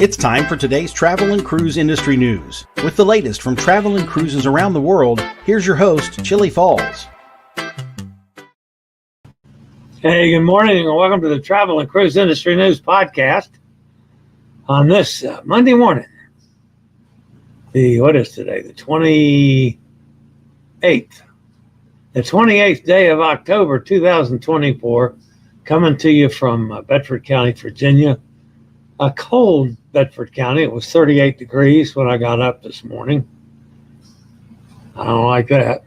It's time for today's travel and cruise industry news. With the latest from travel and cruises around the world, here's your host, Chillie Falls. Hey, good morning and welcome to the Travel and Cruise Industry News Podcast on this Monday morning. What is today? The 28th. The 28th day of October 2024, coming to you from Bedford County, Virginia. A cold Bedford County. It was 38 degrees when I got up this morning. I don't like that.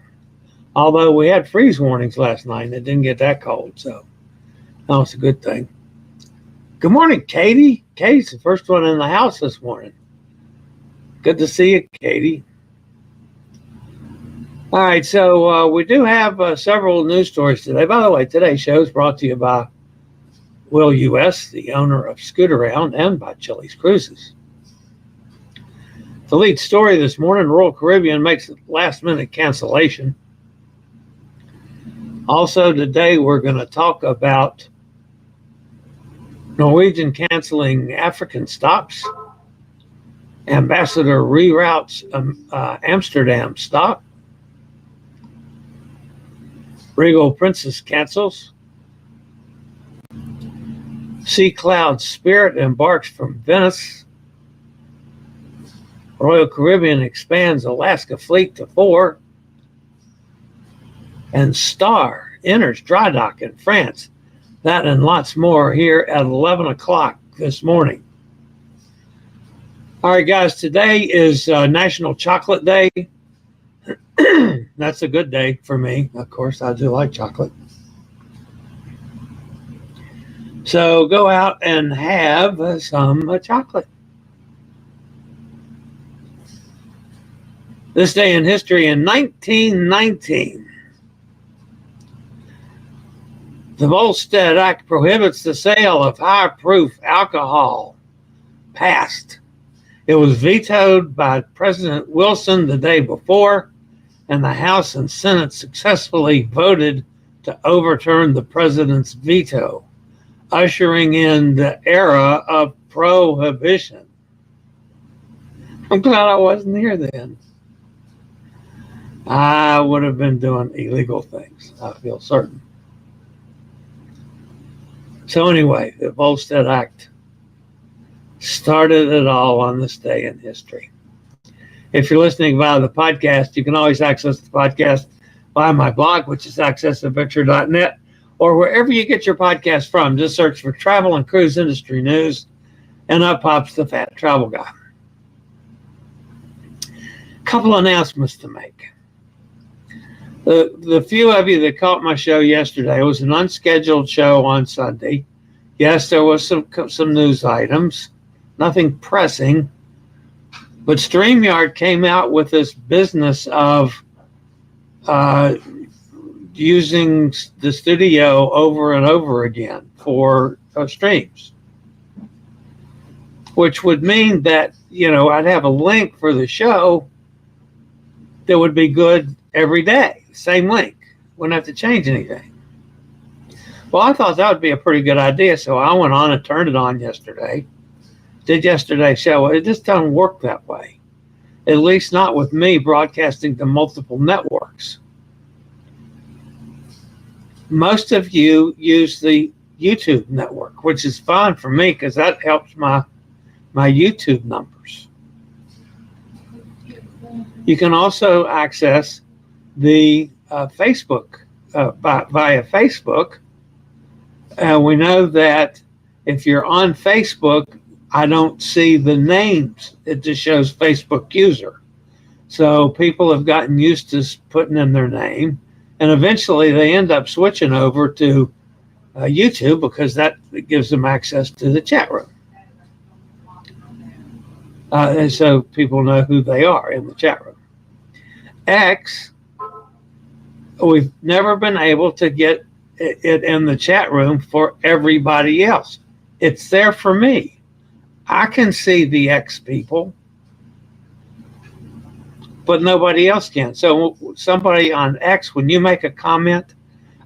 Although we had freeze warnings last night and it didn't get that cold, so that was a good thing. Good morning, Katie. Katie's the first one in the house this morning. Good to see you, Katie. All right, so we do have several news stories today. By the way, today's show is brought to you by Will U.S., the owner of Scootaround, and by chilliescruises. The lead story this morning, Royal Caribbean makes a last-minute cancellation. Also today, we're going to talk about Norwegian canceling African stops, Ambassador Reroutes Amsterdam stop, Regal Princess cancels, Sea Cloud Spirit embarks from Venice, Royal Caribbean expands Alaska fleet to 4, and Star enters Drydock in France. That and lots more here at 11 o'clock this morning. All right, guys, today is National Chocolate Day. That's a good day for me. Of course, I do like chocolate. So go out and have some chocolate. This day in history, in 1919, the Volstead Act prohibits the sale of high-proof alcohol. Passed. It was vetoed by President Wilson the day before, and the House and Senate successfully voted to overturn the president's veto, ushering in the era of prohibition. I'm glad I wasn't here then. I would have been doing illegal things, I feel certain. So anyway, the Volstead Act started it all on this day in history. If you're listening via the podcast, you can always access the podcast via my blog, which is accessadventure.net, or wherever you get your podcast from. Just search for Travel and Cruise Industry News, and up pops the Fat Travel Guy. Couple announcements to make. The few of you that caught my show yesterday, it was an unscheduled show on Sunday. Yes, there was some news items, nothing pressing, but StreamYard came out with this business of using the studio over and over again for streams, which would mean that, I'd have a link for the show that would be good every day. Same link. Wouldn't have to change anything. Well, I thought that would be a pretty good idea, so I went on and turned it on yesterday. Did yesterday's show. It just doesn't work that way. At least not with me broadcasting to multiple networks. Most of you use the YouTube network, which is fine for me because that helps my YouTube numbers. You can also access the Facebook via Facebook. We know that if you're on Facebook, I don't see the names. It just shows Facebook user. So people have gotten used to putting in their name, and eventually they end up switching over to YouTube because that gives them access to the chat room. And so people know who they are in the chat room. X, we've never been able to get it in the chat room for everybody else. It's there for me. I can see the X people, but nobody else can. So somebody on X, when you make a comment,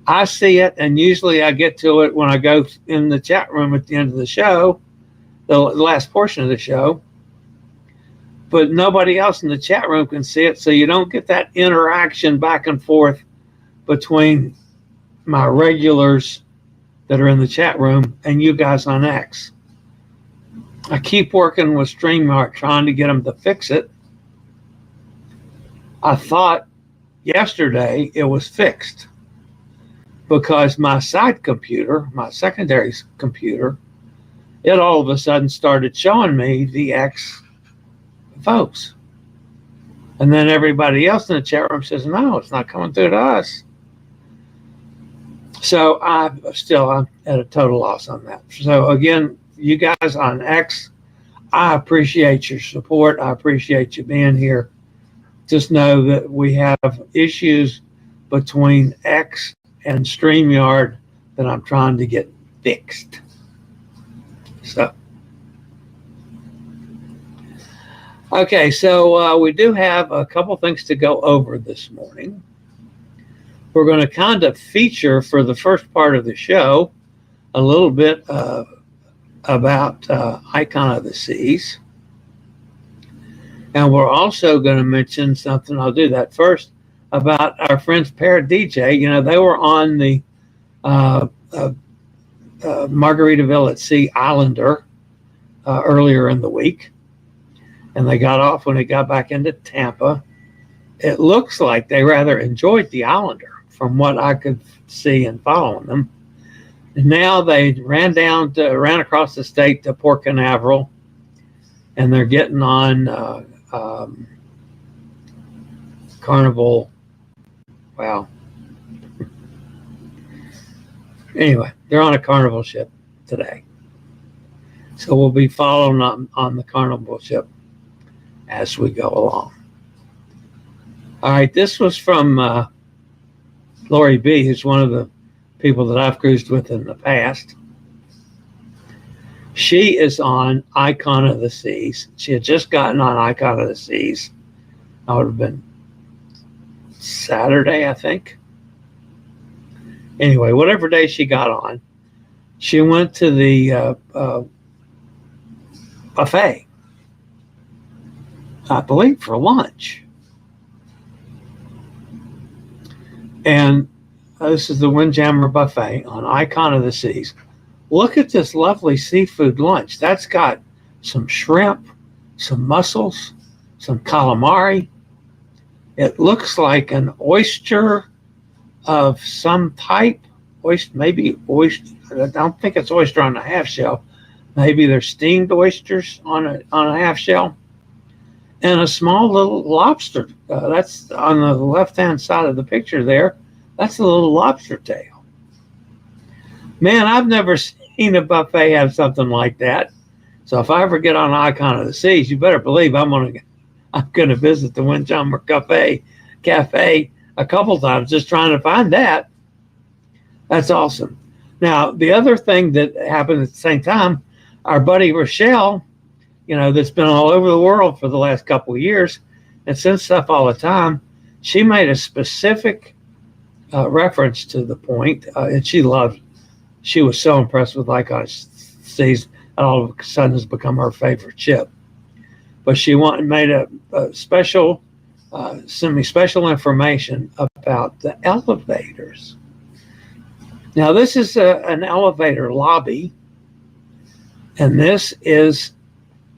I see it, and usually I get to it when I go in the chat room at the end of the show, the last portion of the show, but nobody else in the chat room can see it, so you don't get that interaction back and forth between my regulars that are in the chat room and you guys on X. I keep working with StreamYard trying to get them to fix it. I thought yesterday it was fixed because my side computer, my secondary computer, it all of a sudden started showing me the X folks. And then everybody else in the chat room says, no, it's not coming through to us. So I'm at a total loss on that. So again, you guys on X, I appreciate your support. I appreciate you being here. Just know that we have issues between X and StreamYard that I'm trying to get fixed. So, okay, so we do have a couple things to go over this morning. We're going to kind of feature for the first part of the show a little bit about Icon of the Seas. And we're also going to mention something, I'll do that first, about our friends Para DJ. You know, they were on the Margaritaville at Sea Islander earlier in the week. And they got off when they got back into Tampa. It looks like they rather enjoyed the Islander from what I could see and following them. And now they ran across the state to Port Canaveral, and they're getting on Carnival. Wow. Anyway, they're on a Carnival ship today. So we'll be following on the Carnival ship as we go along. All right, this was from Lori B., who's one of the people that I've cruised with in the past. She is on Icon of the Seas. She had just gotten on Icon of the Seas. That would have been Saturday, I think. Anyway, whatever day she got on, she went to the buffet, I believe, for lunch. And this is the Windjammer Buffet on Icon of the Seas. Look at this lovely seafood lunch. That's got some shrimp, some mussels, some calamari. It looks like an oyster of some type. Maybe oyster. I don't think it's oyster on a half shell. Maybe they're steamed oysters on a half shell. And a small little lobster. That's on the left-hand side of the picture there. That's a little lobster tail. Man, I've never seen a buffet have something like that. So if I ever get on Icon of the Seas, you better believe I'm gonna visit the Windjammer Cafe a couple times just trying to find that. That's awesome. Now, the other thing that happened at the same time, our buddy Rochelle, you know, that's been all over the world for the last couple of years and sends stuff all the time, she made a specific reference to the point, and she was so impressed with Icon of the Seas, and all of a sudden has become her favorite ship. But she made a special, sent me special information about the elevators. Now, this is an elevator lobby, and this is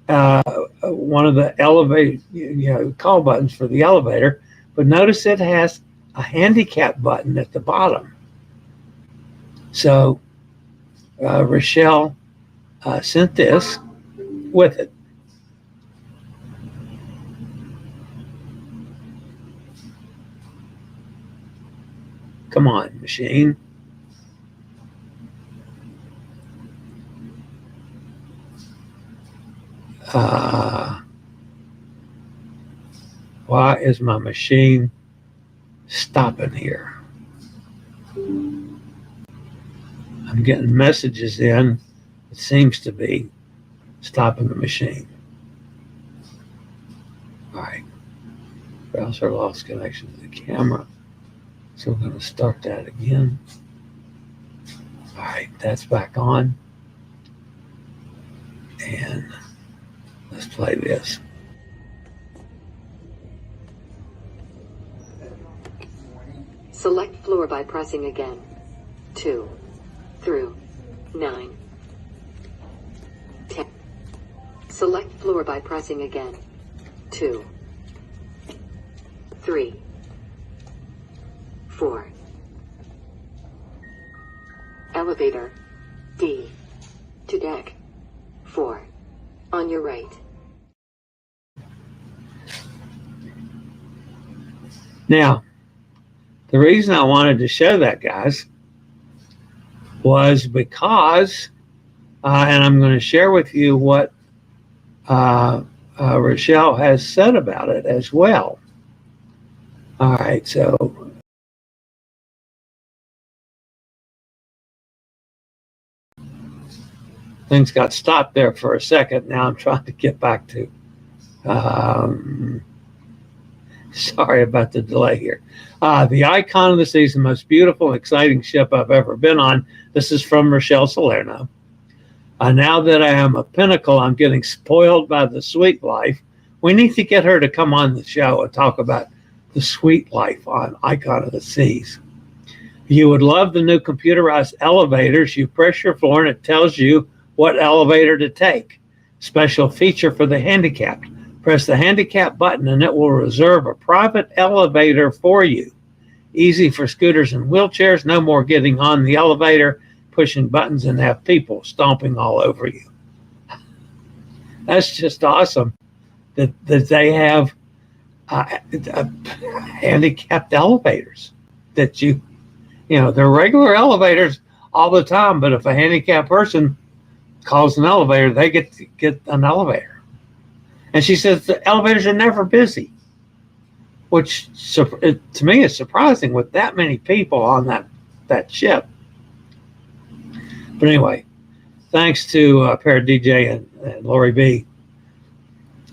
one of the elevator, call buttons for the elevator. But notice it has a handicap button at the bottom. So Rochelle sent this with it. Come on, machine. Why is my machine stopping here? I'm getting messages in. It seems to be stopping the machine. All right. Browser lost connection to the camera. So we're going to start that again. All right, that's back on. And let's play this. Select floor by pressing again. 2 through 9. 10. Select floor by pressing again. 2, 3, 4. Elevator D to deck 4 on your right. Now, the reason I wanted to show that, guys, was because, and I'm going to share with you what Rochelle has said about it as well. All right, so things got stopped there for a second. Now I'm trying to get back to, sorry about the delay here. The Icon of the Seas, the most beautiful, exciting ship I've ever been on. This is from Rochelle Salerno. Now that I am a pinnacle, I'm getting spoiled by the sweet life. We need to get her to come on the show and talk about the sweet life on Icon of the Seas. You would love the new computerized elevators. You press your floor and it tells you what elevator to take. Special feature for the handicapped. Press the handicap button and it will reserve a private elevator for you. Easy for scooters and wheelchairs. No more getting on the elevator, pushing buttons, and have people stomping all over you. That's just awesome that they have handicapped elevators that they're regular elevators all the time, but if a handicapped person calls an elevator, they get to get an elevator. And she says the elevators are never busy, which to me is surprising with that many people on that ship. But anyway, thanks to Parrot DJ and Lori B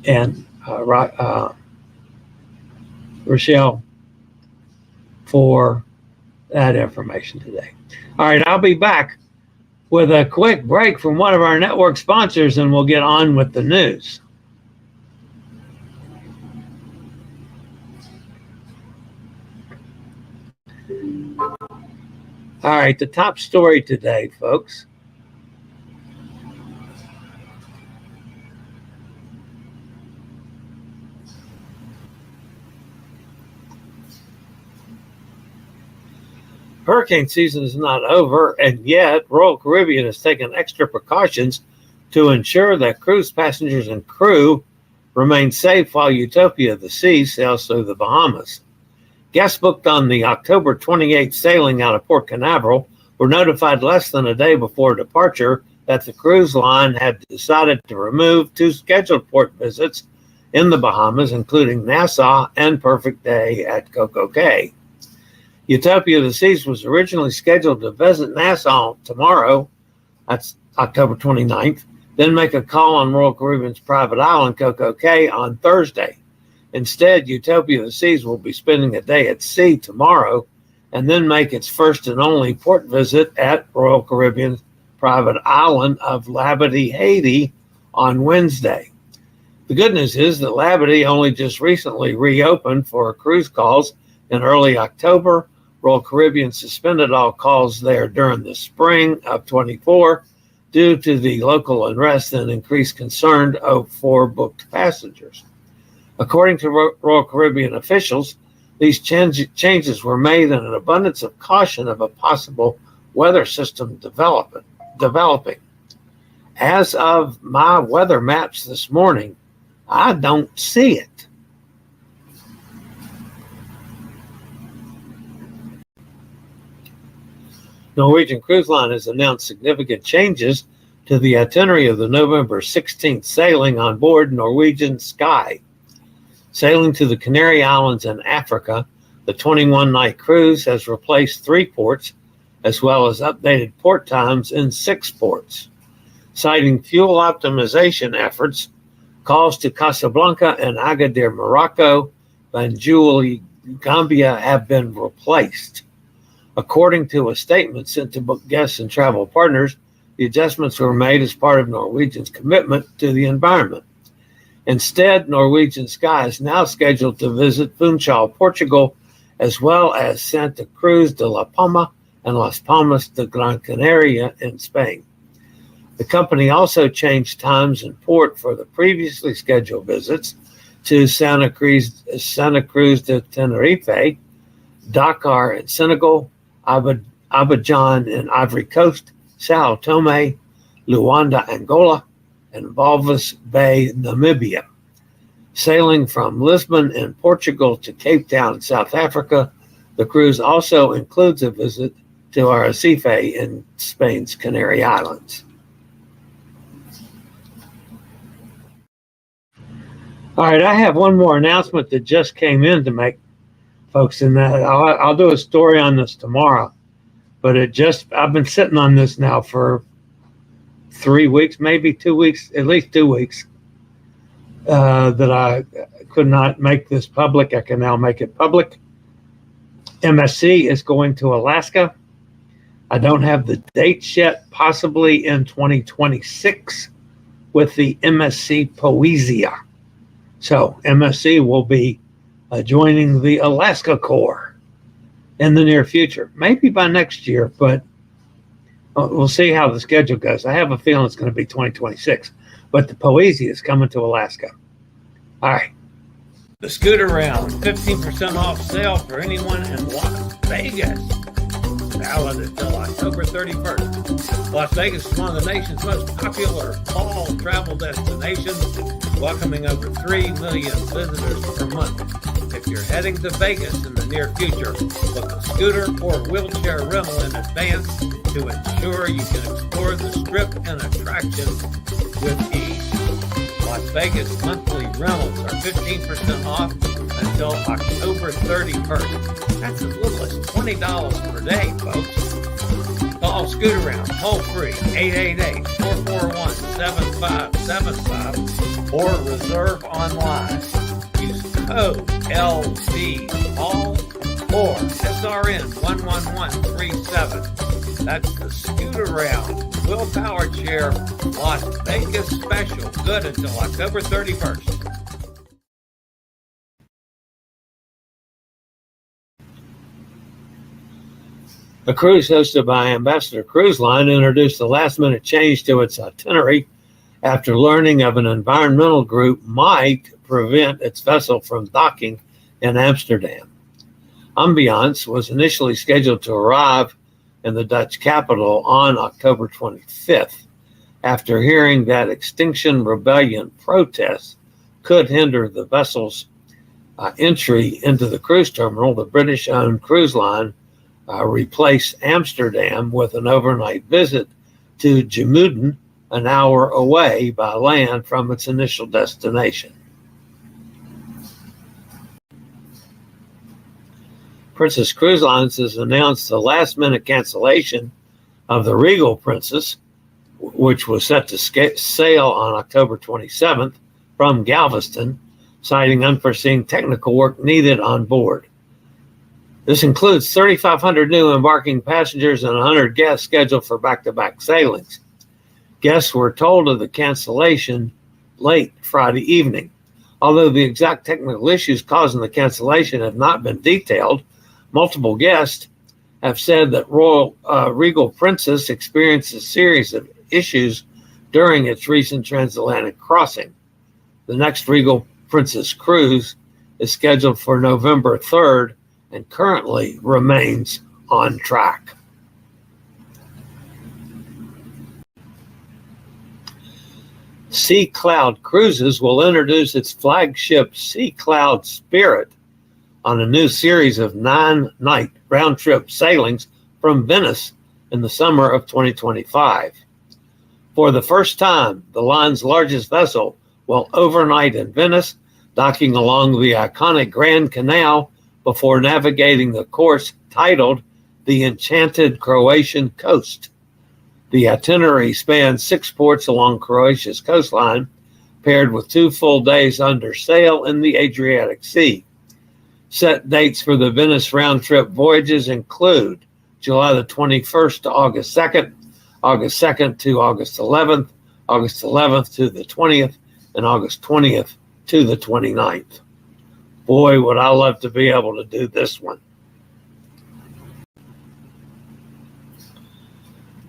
and Rochelle for that information today. All right, I'll be back with a quick break from one of our network sponsors and we'll get on with the news. All right, the top story today, folks. Hurricane season is not over, and yet Royal Caribbean has taken extra precautions to ensure that cruise passengers and crew remain safe while Utopia of the Seas sails through the Bahamas. Guests booked on the October 28th sailing out of Port Canaveral were notified less than a day before departure that the cruise line had decided to remove 2 scheduled port visits in the Bahamas, including Nassau and Perfect Day at CocoCay. Utopia of the Seas was originally scheduled to visit Nassau tomorrow, that's October 29th, then make a call on Royal Caribbean's private island, CocoCay, on Thursday. Instead, Utopia of the Seas will be spending a day at sea tomorrow and then make its first and only port visit at Royal Caribbean's private island of Labadee, Haiti on Wednesday. The good news is that Labadee only just recently reopened for cruise calls in early October. Royal Caribbean suspended all calls there during the spring of 24 due to the local unrest and increased concern for booked passengers. According to Royal Caribbean officials, these changes were made in an abundance of caution of a possible weather system developing. As of my weather maps this morning, I don't see it. Norwegian Cruise Line has announced significant changes to the itinerary of the November 16th sailing on board Norwegian Sky. Sailing to the Canary Islands in Africa, the 21-night cruise has replaced 3 ports, as well as updated port times in 6 ports. Citing fuel optimization efforts, calls to Casablanca and Agadir, Morocco, Banjul, Gambia have been replaced. According to a statement sent to book guests and travel partners, The adjustments were made as part of Norwegian's commitment to the environment. Instead, Norwegian Sky is now scheduled to visit Funchal, Portugal, as well as Santa Cruz de la Palma and Las Palmas de Gran Canaria in Spain. The company also changed times and port for the previously scheduled visits to Santa Cruz de Tenerife, Dakar in Senegal, Abidjan in Ivory Coast, Sao Tome, Luanda, Angola, and Walvis Bay, Namibia. Sailing from Lisbon in Portugal to Cape Town, South Africa, the cruise also includes a visit to Arrecife in Spain's Canary Islands. All right, I have one more announcement that just came in to make, folks, in that I'll do a story on this tomorrow, but I've been sitting on this now for 3 weeks, maybe 2 weeks, at least 2 weeks, that I could not make this public. I can now make it public. MSC is going to Alaska. I don't have the dates yet, possibly in 2026 with the MSC Poesia. So MSC will be joining the Alaska Corps in the near future, maybe by next year, but we'll see how the schedule goes. I have a feeling it's going to be 2026, but the Poesia is coming to Alaska. All right. The Scooter Round, 15% off sale for anyone in Las Vegas. Valid until October 31st. Las Vegas is one of the nation's most popular fall travel destinations, welcoming over 3 million visitors per month. If you're heading to Vegas in the near future, book a scooter or wheelchair rental in advance to ensure you can explore the strip and attractions with ease. Las Vegas monthly rentals are 15% off until October 31st. That's as little as $20 per day, folks. Call Scooter Round toll free 888-441-7575 or reserve online. Use code LVALL or SRN 11137. That's the Scooter Round Wheel Power Chair Las Vegas special, good until October 31st. A cruise hosted by Ambassador Cruise Line introduced a last-minute change to its itinerary after learning of an environmental group might prevent its vessel from docking in Amsterdam. Ambiance was initially scheduled to arrive in the Dutch capital on October 25th. After hearing that Extinction Rebellion protests could hinder the vessel's entry into the cruise terminal, the British-owned cruise line replaced Amsterdam with an overnight visit to Gemunden, an hour away by land from its initial destination. Princess Cruise Lines has announced the last-minute cancellation of the Regal Princess, which was set to sail on October 27th from Galveston, citing unforeseen technical work needed on board. This includes 3,500 new embarking passengers and 100 guests scheduled for back-to-back sailings. Guests were told of the cancellation late Friday evening. Although the exact technical issues causing the cancellation have not been detailed, multiple guests have said that Regal Princess experienced a series of issues during its recent transatlantic crossing. The next Regal Princess cruise is scheduled for November 3rd and currently remains on track. Sea Cloud Cruises will introduce its flagship Sea Cloud Spirit on a new series of 9-night round-trip sailings from Venice in the summer of 2025. For the first time, the line's largest vessel will overnight in Venice, docking along the iconic Grand Canal before navigating the course titled The Enchanted Croatian Coast. The itinerary spans 6 ports along Croatia's coastline, paired with 2 full days under sail in the Adriatic Sea. Set dates for the Venice round-trip voyages include July the 21st to August 2nd, August 2nd to August 11th, August 11th to the 20th, and August 20th to the 29th. Boy, would I love to be able to do this one.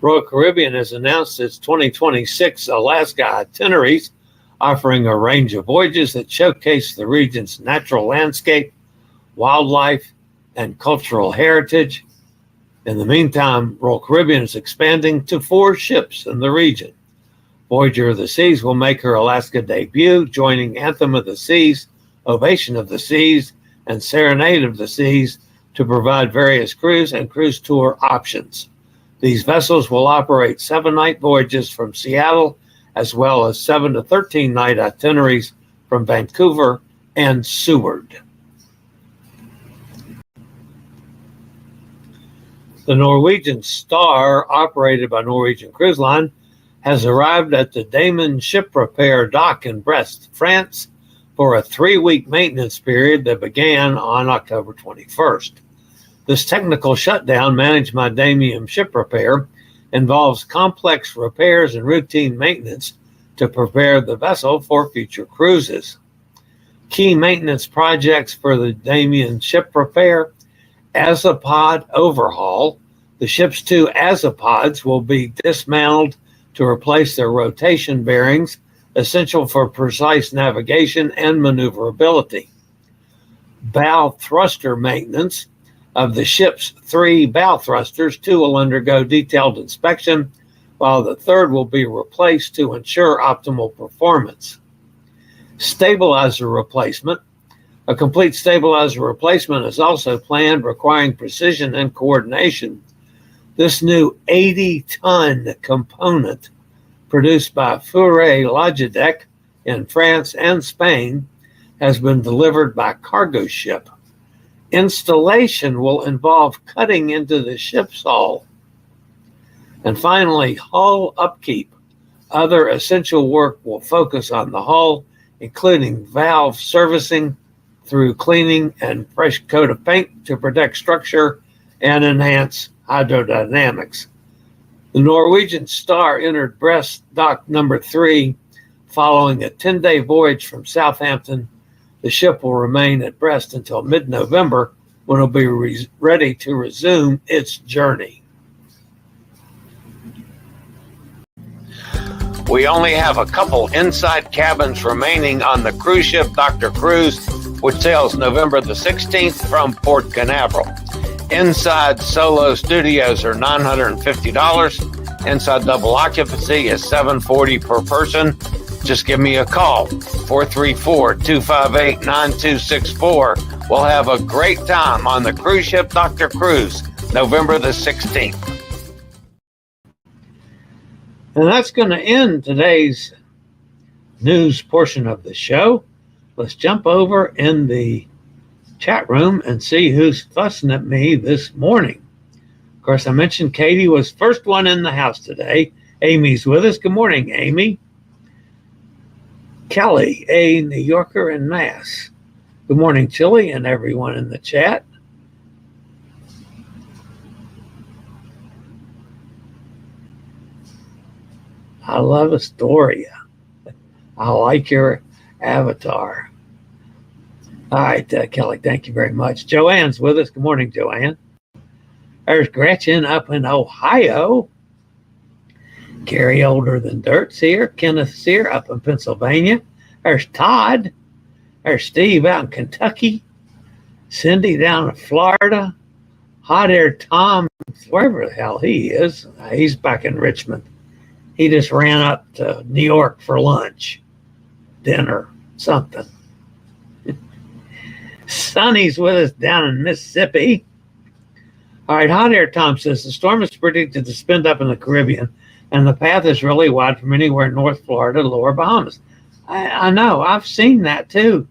Royal Caribbean has announced its 2026 Alaska itineraries, offering a range of voyages that showcase the region's natural landscape, wildlife, and cultural heritage. In the meantime, Royal Caribbean is expanding to 4 ships in the region. Voyager of the Seas will make her Alaska debut, joining Anthem of the Seas, Ovation of the Seas, and Serenade of the Seas to provide various cruise and cruise tour options. These vessels will operate 7-night voyages from Seattle, as well as 7 to 13-night itineraries from Vancouver and Seward. The Norwegian Star, operated by Norwegian Cruise Line, has arrived at the Damen Ship Repair Dock in Brest, France, for a 3-week maintenance period that began on October 21st. This technical shutdown, managed by Damen Ship Repair, involves complex repairs and routine maintenance to prepare the vessel for future cruises. Key maintenance projects for the Damen Ship Repair: azopod overhaul. The ship's 2 azopods will be dismantled to replace their rotation bearings, essential for precise navigation and maneuverability. Bow thruster maintenance. Of the ship's 3 bow thrusters, 2 will undergo detailed inspection, while the 3rd will be replaced to ensure optimal performance. Stabilizer replacement. A complete stabilizer replacement is also planned, requiring precision and coordination. This new 80-ton component, produced by Fure Logidec in France and Spain, has been delivered by cargo ship. Installation will involve cutting into the ship's hull. And finally, hull upkeep. Other essential work will focus on the hull, including valve servicing through cleaning and fresh coat of paint to protect structure and enhance hydrodynamics. The Norwegian Star entered Brest Dock number 3 following a 10-day voyage from Southampton. The ship will remain at Brest until mid-November, when it will be ready to resume its journey. We only have a couple inside cabins remaining on the cruise ship Dr. Cruise, which sails November the 16th from Port Canaveral. Inside solo studios are $950. Inside double occupancy is $740 per person. Just give me a call, 434-258-9264. We'll have a great time on the cruise ship Dr. Cruise, November the 16th. And that's going to end today's news portion of the show. Let's jump over in the chat room and see who's fussing at me this morning. Of course, I mentioned Katie was first one in the house today. Amy's with us. Good morning, Amy. Kelly, a New Yorker in Mass. Good morning, Chillie, and everyone in the chat. I love Astoria. I like your avatar. All right, Kelly, thank you very much. Joanne's with us. Good morning, Joanne. There's Gretchen up in Ohio. Gary Older Than Dirt's here. Kenneth's here up in Pennsylvania. There's Todd. There's Steve out in Kentucky. Cindy down in Florida. Hot Air Tom, wherever the hell he is. He's back in Richmond. He just ran up to New York for lunch, dinner, something. Sonny's with us down in Mississippi. All right, Hot Air Tom says the storm is predicted to spin up in the Caribbean, and the path is really wide from anywhere in North Florida to Lower Bahamas. I know, I've seen that too,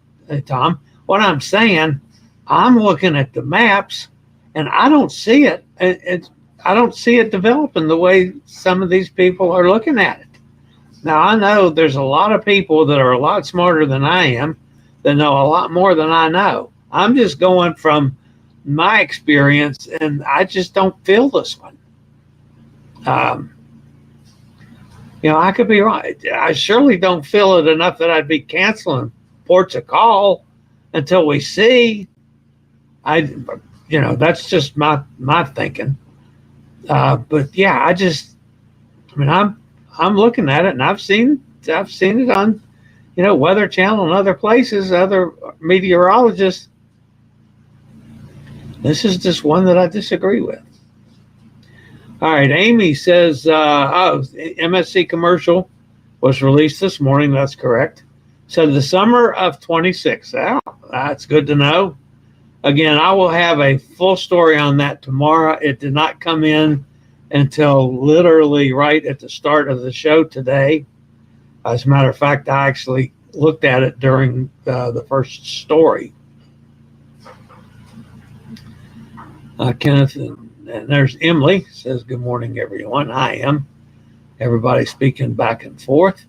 Tom. What I'm saying, I'm looking at the maps, and I don't see it. I don't see it developing the way some of these people are looking at it. Now, I know there's a lot of people that are a lot smarter than I am that know a lot more than I know. I'm just going from my experience, and I just don't feel this one. I could be wrong. I surely don't feel it enough that I'd be canceling ports of call until we see. That's just my thinking. But yeah, I'm looking at it, and I've seen it on, Weather Channel and other places, other meteorologists. This is just one that I disagree with. All right, Amy says, MSC commercial was released this morning. That's correct. So the summer of 26. That's good to know. Again, I will have a full story on that tomorrow. It did not come in until literally right at the start of the show today. As a matter of fact, I actually looked at it during the first story. Kenneth, and there's Emily, says, good morning, everyone. I am. Everybody speaking back and forth.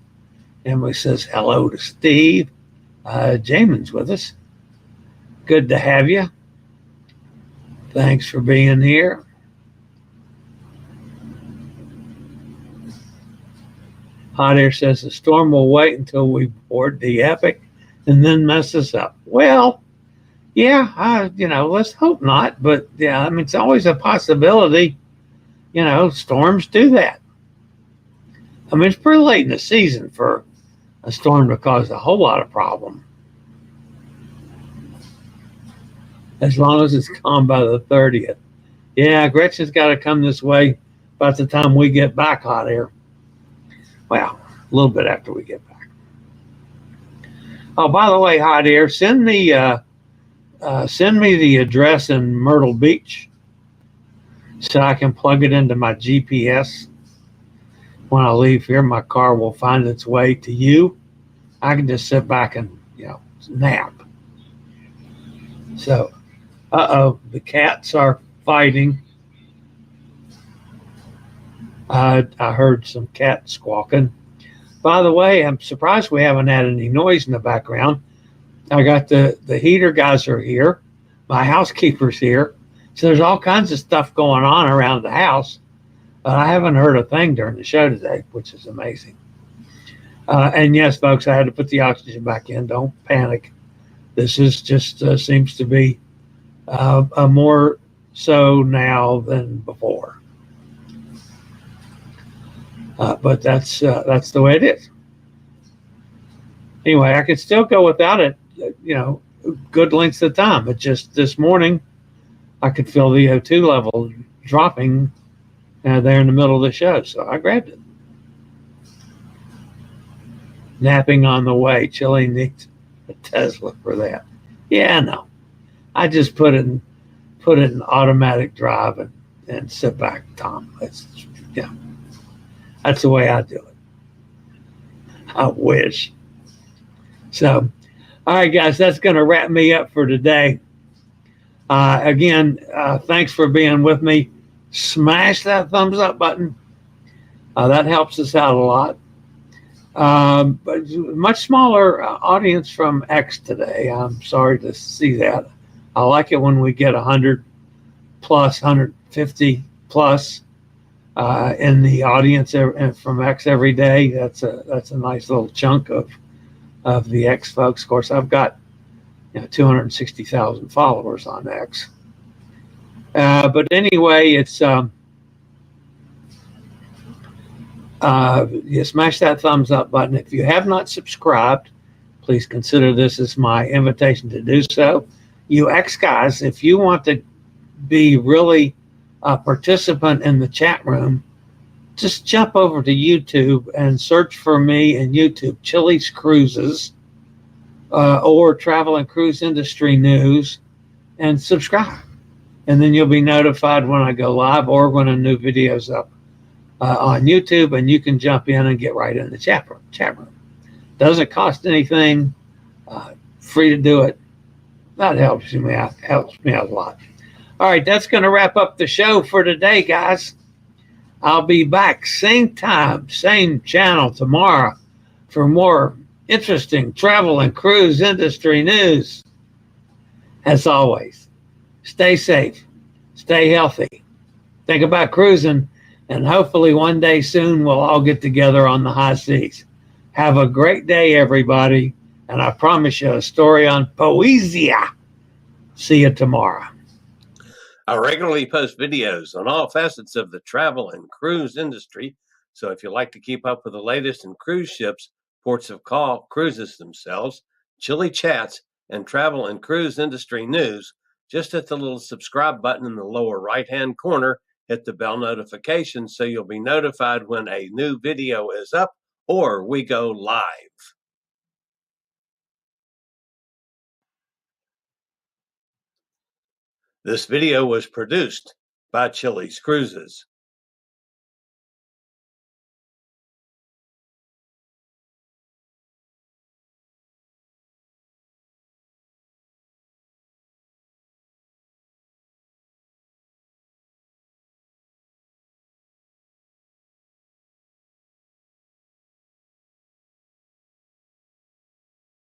Emily says, hello to Steve. Jamin's with us. Good to have you. Thanks for being here. Hot Air says the storm will wait until we board the Epic and then mess us up. Well, yeah, let's hope not. But yeah, it's always a possibility. Storms do that. It's pretty late in the season for a storm to cause a whole lot of problem. As long as it's gone by the 30th. Yeah, Gretchen's got to come this way about the time we get back, Hot Air. Well, a little bit after we get back. Oh, by the way, Hot Air, send me the address in Myrtle Beach so I can plug it into my GPS. When I leave here, my car will find its way to you. I can just sit back and, nap. So, the cats are fighting. I heard some cats squawking. By the way, I'm surprised we haven't had any noise in the background. I got the heater guys are here. My housekeeper's here. So there's all kinds of stuff going on around the house. But I haven't heard a thing during the show today, which is amazing. And yes, folks, I had to put the oxygen back in. Don't panic. This is just seems to be more so now than before. But that's the way it is. Anyway, I could still go without it, good lengths of time. But just this morning, I could feel the O2 level dropping there in the middle of the show. So I grabbed it. Napping on the way. Chillie needs a Tesla for that. Yeah, no. I just put it in automatic drive and sit back, Tom. That's the way I do it. I wish. So, all right, guys, that's going to wrap me up for today. Again, thanks for being with me. Smash that thumbs up button. That helps us out a lot. But much smaller audience from X today. I'm sorry to see that. I like it when we get 100 plus, 150 plus in the audience from X every day. That's a nice little chunk of the X folks. Of course, I've got 260,000 followers on X. But anyway, it's you smash that thumbs up button. If you have not subscribed, please consider this as my invitation to do so. You X guys, if you want to be really a participant in the chat room, just jump over to YouTube and search for me in YouTube, Chillie's Cruises, or Travel and Cruise Industry News, and subscribe. And then you'll be notified when I go live or when a new video's up on YouTube, and you can jump in and get right in the chat room. Doesn't cost anything. Free to do it. That helps me out a lot. All right, that's going to wrap up the show for today, guys. I'll be back same time, same channel tomorrow for more interesting travel and cruise industry news. As always, stay safe, stay healthy. Think about cruising, And hopefully one day soon we'll all get together on the high seas. Have a great day, everybody. And I promise you a story on Poesia. See you tomorrow. I regularly post videos on all facets of the travel and cruise industry. So if you like to keep up with the latest in cruise ships, ports of call, cruises themselves, Chillie chats, and travel and cruise industry news, just hit the little subscribe button in the lower right-hand corner, hit the bell notification so you'll be notified when a new video is up or we go live. This video was produced by Chillie's Cruises.